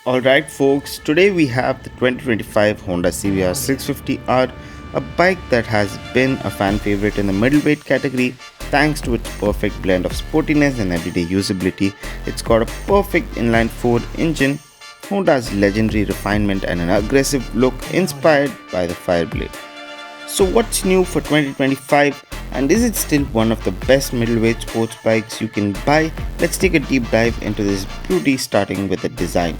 Alright folks, today we have the 2025 Honda CBR 650R, a bike that has been a fan favorite in the middleweight category thanks to its perfect blend of sportiness and everyday usability. It's got a perfect inline 4 engine, Honda's legendary refinement and an aggressive look inspired by the Fireblade. So what's new for 2025 and is it still one of the best middleweight sports bikes you can buy? Let's take a deep dive into this beauty starting with the design.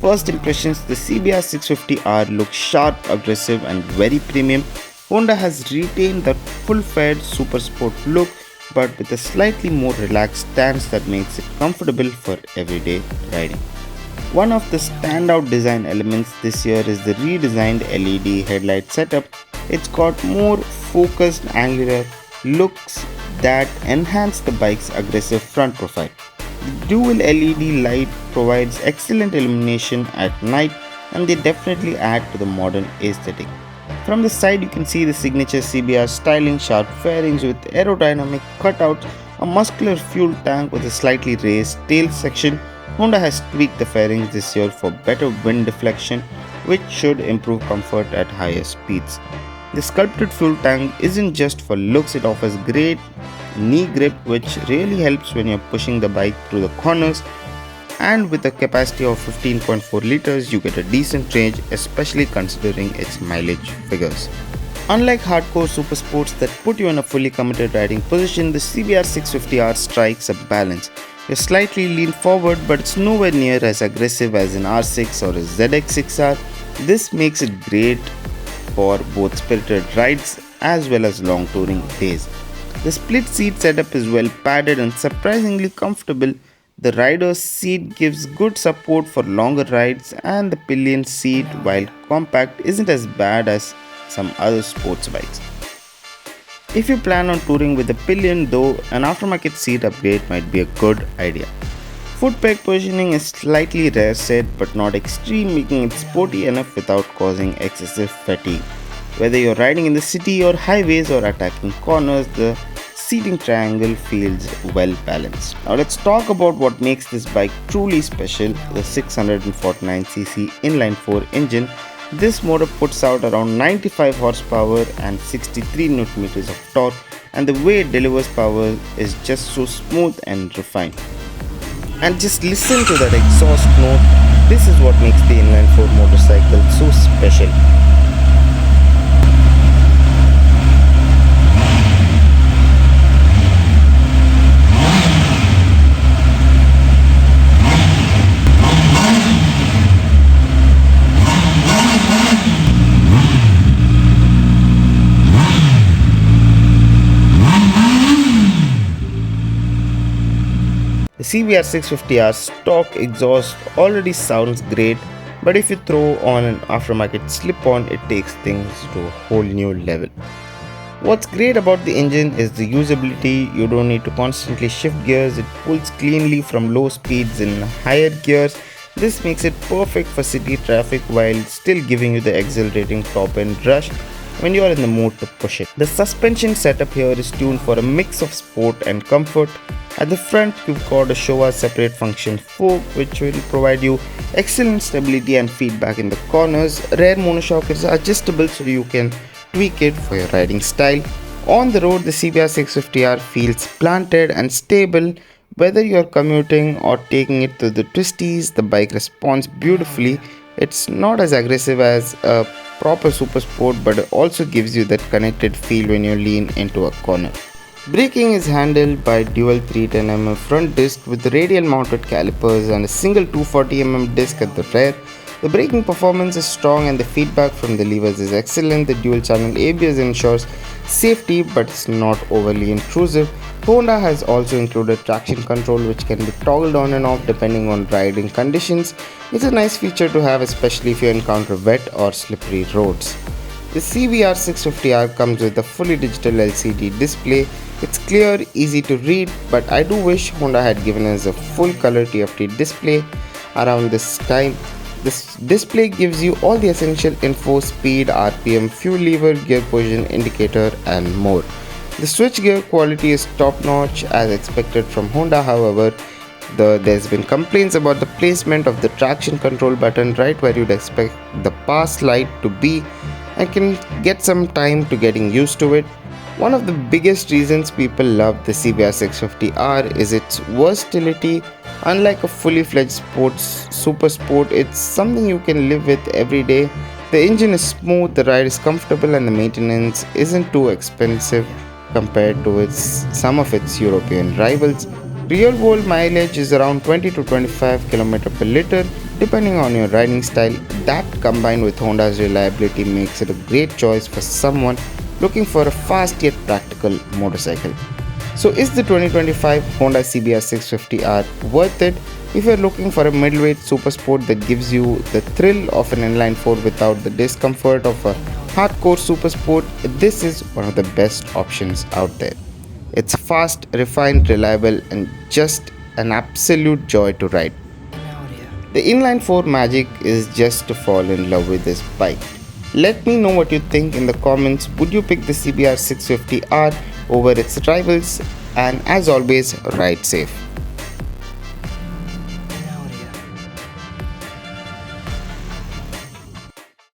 First impressions, the CBR 650R looks sharp, aggressive and very premium. Honda has retained the full-fed super sport look but with a slightly more relaxed stance that makes it comfortable for everyday riding. One of the standout design elements this year is the redesigned LED headlight setup. It's got more focused angular looks that enhance the bike's aggressive front profile. The dual LED light provides excellent illumination at night and they definitely add to the modern aesthetic. From the side you can see the signature CBR styling, sharp fairings with aerodynamic cutouts, a muscular fuel tank with a slightly raised tail section. Honda has tweaked the fairings this year for better wind deflection, which should improve comfort at higher speeds. The sculpted fuel tank isn't just for looks, it offers great knee grip which really helps when you're pushing the bike through the corners, and with a capacity of 15.4 liters you get a decent range, especially considering its mileage figures. Unlike hardcore super sports that put you in a fully committed riding position, the CBR 650R strikes a balance. You're slightly lean forward but it's nowhere near as aggressive as an R6 or a ZX6R. This makes it great for both spirited rides as well as long touring days. The split seat setup is well padded and surprisingly comfortable. The rider's seat gives good support for longer rides and the pillion seat, while compact, isn't as bad as some other sports bikes. If you plan on touring with a pillion though, an aftermarket seat upgrade might be a good idea. Foot peg positioning is slightly rear set but not extreme, making it sporty enough without causing excessive fatigue. Whether you're riding in the city or highways or attacking corners, the seating triangle feels well balanced. Now let's talk about what makes this bike truly special, the 649cc inline 4 engine. This motor puts out around 95 horsepower and 63 Nm of torque, and the way it delivers power is just so smooth and refined. And just listen to that exhaust note. This is what makes the inline 4 motorcycle so special. The CBR 650R stock exhaust already sounds great, but if you throw on an aftermarket slip-on, it takes things to a whole new level. What's great about the engine is the usability. You don't need to constantly shift gears, it pulls cleanly from low speeds in higher gears. This makes it perfect for city traffic while still giving you the exhilarating top-end rush when you are in the mood to push it. The suspension setup here is tuned for a mix of sport and comfort. At the front, you've got a Showa separate function fork which will provide you excellent stability and feedback in the corners. Rear monoshock is adjustable so you can tweak it for your riding style. On the road, the CBR 650R feels planted and stable. Whether you're commuting or taking it to the twisties, the bike responds beautifully. It's not as aggressive as a proper super sport, but it also gives you that connected feel when you lean into a corner. Braking is handled by dual 310mm front disc with radial mounted calipers and a single 240mm disc at the rear. The braking performance is strong and the feedback from the levers is excellent. The dual channel ABS ensures safety but is not overly intrusive. Honda has also included traction control which can be toggled on and off depending on riding conditions. It's a nice feature to have, especially if you encounter wet or slippery roads. The CBR 650R comes with a fully digital LCD display. It's clear, easy to read, but I do wish Honda had given us a full color TFT display around this time. This display gives you all the essential info: speed, RPM, fuel lever, gear position indicator and more. The switchgear quality is top notch as expected from Honda, however, There's been complaints about the placement of the traction control button right where you'd expect the pass light to be and can get some time to getting used to it. One of the biggest reasons people love the CBR 650R is its versatility. Unlike a fully fledged sports super sport, it's something you can live with every day. The engine is smooth, the ride is comfortable, and the maintenance isn't too expensive compared to some of its European rivals. Real world mileage is around 20 to 25 km per liter depending on your riding style. That combined with Honda's reliability makes it a great choice for someone looking for a fast yet practical motorcycle. So is the 2025 Honda CBR 650R worth it? If you're looking for a middleweight super sport that gives you the thrill of an inline 4 without the discomfort of a hardcore super sport, this is one of the best options out there. It's fast, refined, reliable, and just an absolute joy to ride. The inline 4 magic is just to fall in love with this bike. Let me know what you think in the comments. Would you pick the CBR 650R over its rivals? And as always, ride safe.